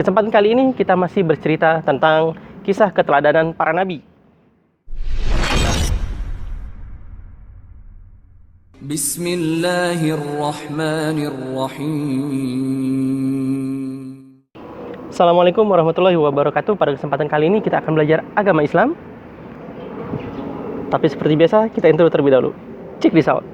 Kesempatan kali ini kita masih bercerita tentang kisah keteladanan para nabi. Bismillahirrahmanirrahim. Assalamualaikum warahmatullahi wabarakatuh. Pada kesempatan kali ini kita akan belajar agama Islam. Tapi seperti biasa kita intro terlebih dahulu. Check this out.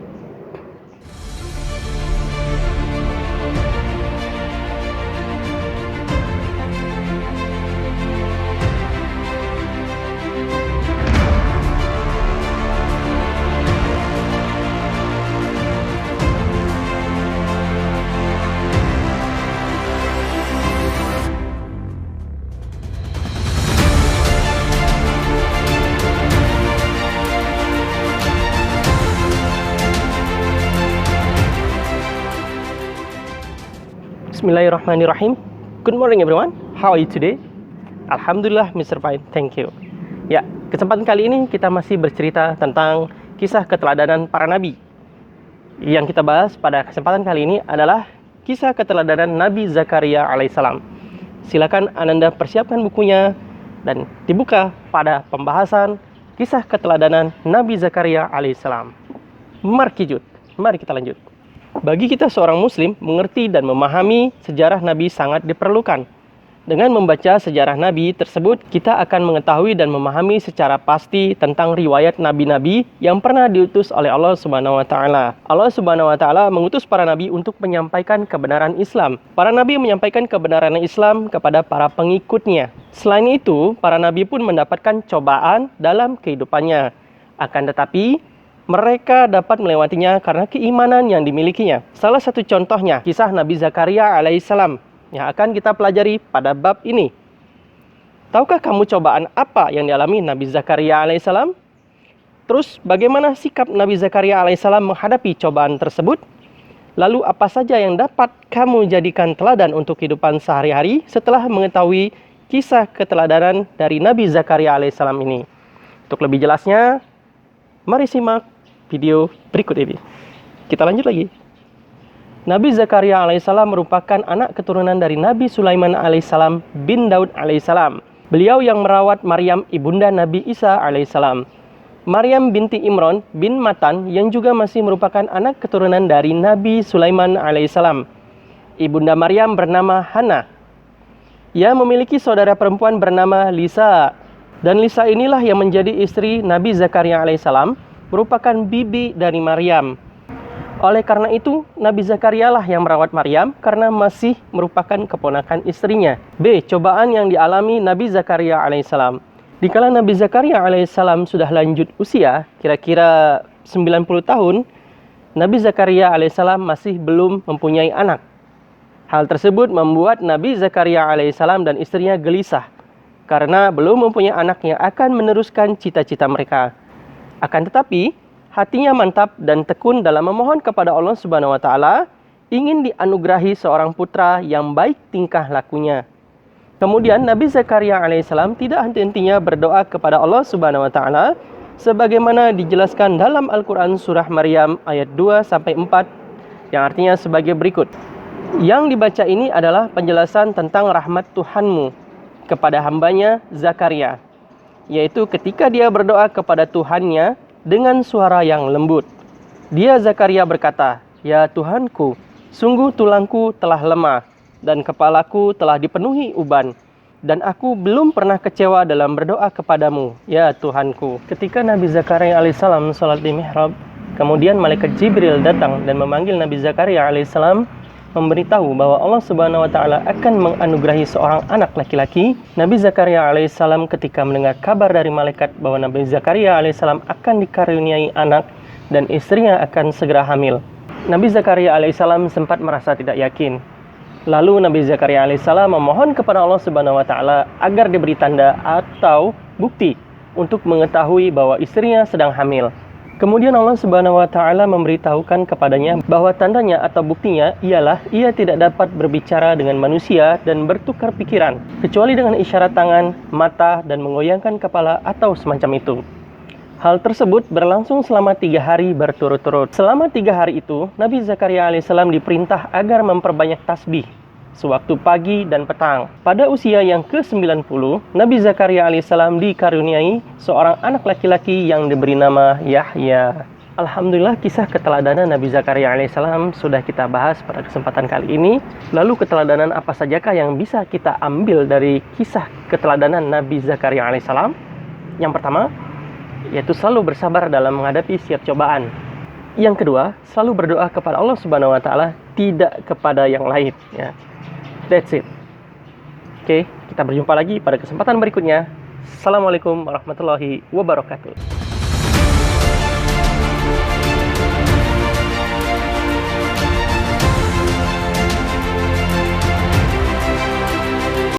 Bismillahirrahmanirrahim. Good morning everyone. How are you today? Alhamdulillah, Mr. Fine. Thank you. Ya, kesempatan kali ini kita masih bercerita tentang kisah keteladanan para nabi. Yang kita bahas pada kesempatan kali ini adalah kisah keteladanan Nabi Zakaria alaihissalam. Silakan Ananda persiapkan bukunya dan dibuka pada pembahasan kisah keteladanan Nabi Zakaria alaihissalam. Mari kita lanjut. Bagi kita seorang muslim, mengerti dan memahami sejarah Nabi sangat diperlukan. Dengan membaca sejarah Nabi tersebut, kita akan mengetahui dan memahami secara pasti tentang riwayat nabi-nabi yang pernah diutus oleh Allah Subhanahu wa taala. Allah Subhanahu wa taala mengutus para nabi untuk menyampaikan kebenaran Islam. Para nabi menyampaikan kebenaran Islam kepada para pengikutnya. Selain itu, para nabi pun mendapatkan cobaan dalam kehidupannya. Akan tetapi, mereka dapat melewatinya karena keimanan yang dimilikinya. Salah satu contohnya, kisah Nabi Zakaria alaihissalam yang akan kita pelajari pada bab ini. Tahukah kamu cobaan apa yang dialami Nabi Zakaria alaihissalam? Terus bagaimana sikap Nabi Zakaria alaihissalam menghadapi cobaan tersebut? Lalu apa saja yang dapat kamu jadikan teladan untuk kehidupan sehari-hari setelah mengetahui kisah keteladanan dari Nabi Zakaria alaihissalam ini? Untuk lebih jelasnya, mari simak video berikut ini. Kita lanjut lagi. Nabi Zakaria alaihissalam merupakan anak keturunan dari Nabi Sulaiman alaihissalam bin Daud alaihissalam. Beliau yang merawat Maryam ibunda Nabi Isa alaihissalam. Maryam binti Imran bin Matan yang juga masih merupakan anak keturunan dari Nabi Sulaiman alaihissalam. Ibunda Maryam bernama Hana. Ia memiliki saudara perempuan bernama Lisa. Dan Lisa inilah yang menjadi istri Nabi Zakaria alaihissalam, merupakan bibi dari Maryam. Oleh karena itu, Nabi Zakaria lah yang merawat Maryam karena masih merupakan keponakan istrinya. B. Cobaan yang dialami Nabi Zakaria alaihissalam. Dikala Nabi Zakaria alaihissalam sudah lanjut usia, kira-kira 90 tahun, Nabi Zakaria alaihissalam masih belum mempunyai anak. Hal tersebut membuat Nabi Zakaria alaihissalam dan istrinya gelisah karena belum mempunyai anak yang akan meneruskan cita-cita mereka. Akan tetapi, hatinya mantap dan tekun dalam memohon kepada Allah Subhanahu wa taala, ingin dianugerahi seorang putra yang baik tingkah lakunya. Kemudian Nabi Zakaria alaihissalam tidak henti-hentinya berdoa kepada Allah Subhanahu wa taala sebagaimana dijelaskan dalam Al-Qur'an surah Maryam ayat 2 sampai 4 yang artinya sebagai berikut. Yang dibaca ini adalah penjelasan tentang rahmat Tuhanmu kepada hambanya Zakaria, yaitu ketika dia berdoa kepada Tuhannya dengan suara yang lembut. Dia Zakaria berkata, "Ya Tuhanku, sungguh tulangku telah lemah dan kepalaku telah dipenuhi uban, dan aku belum pernah kecewa dalam berdoa kepadamu, ya Tuhanku." Ketika Nabi Zakaria alaihissalam sholat di mihrab, kemudian malaikat Jibril datang dan memanggil Nabi Zakaria alaihissalam, memberitahu bahwa Allah Subhanahu wa taala akan menganugerahi seorang anak laki-laki. Nabi Zakaria alaihissalam ketika mendengar kabar dari malaikat bahwa Nabi Zakaria alaihissalam akan dikaruniai anak dan istrinya akan segera hamil, Nabi Zakaria alaihissalam sempat merasa tidak yakin. Lalu Nabi Zakaria alaihissalam memohon kepada Allah Subhanahu wa taala agar diberi tanda atau bukti untuk mengetahui bahwa istrinya sedang hamil. Kemudian Allah Subhanahu wa taala memberitahukan kepadanya bahwa tandanya atau buktinya ialah ia tidak dapat berbicara dengan manusia dan bertukar pikiran kecuali dengan isyarat tangan, mata, dan menggoyangkan kepala atau semacam itu. Hal tersebut berlangsung selama 3 hari berturut-turut. Selama 3 hari itu, Nabi Zakaria alaihissalam diperintah agar memperbanyak tasbih sewaktu pagi dan petang. Pada usia yang ke-90, Nabi Zakaria alaihissalam dikaruniai seorang anak laki-laki yang diberi nama Yahya. Alhamdulillah, kisah keteladanan Nabi Zakaria alaihissalam sudah kita bahas pada kesempatan kali ini. Lalu keteladanan apa sajakah yang bisa kita ambil dari kisah keteladanan Nabi Zakaria alaihissalam? Yang pertama, yaitu selalu bersabar dalam menghadapi setiap cobaan. Yang kedua, selalu berdoa kepada Allah Subhanahu wa taala, tidak kepada yang lain, ya. That's it. Oke, kita berjumpa lagi pada kesempatan berikutnya. Assalamualaikum warahmatullahi wabarakatuh.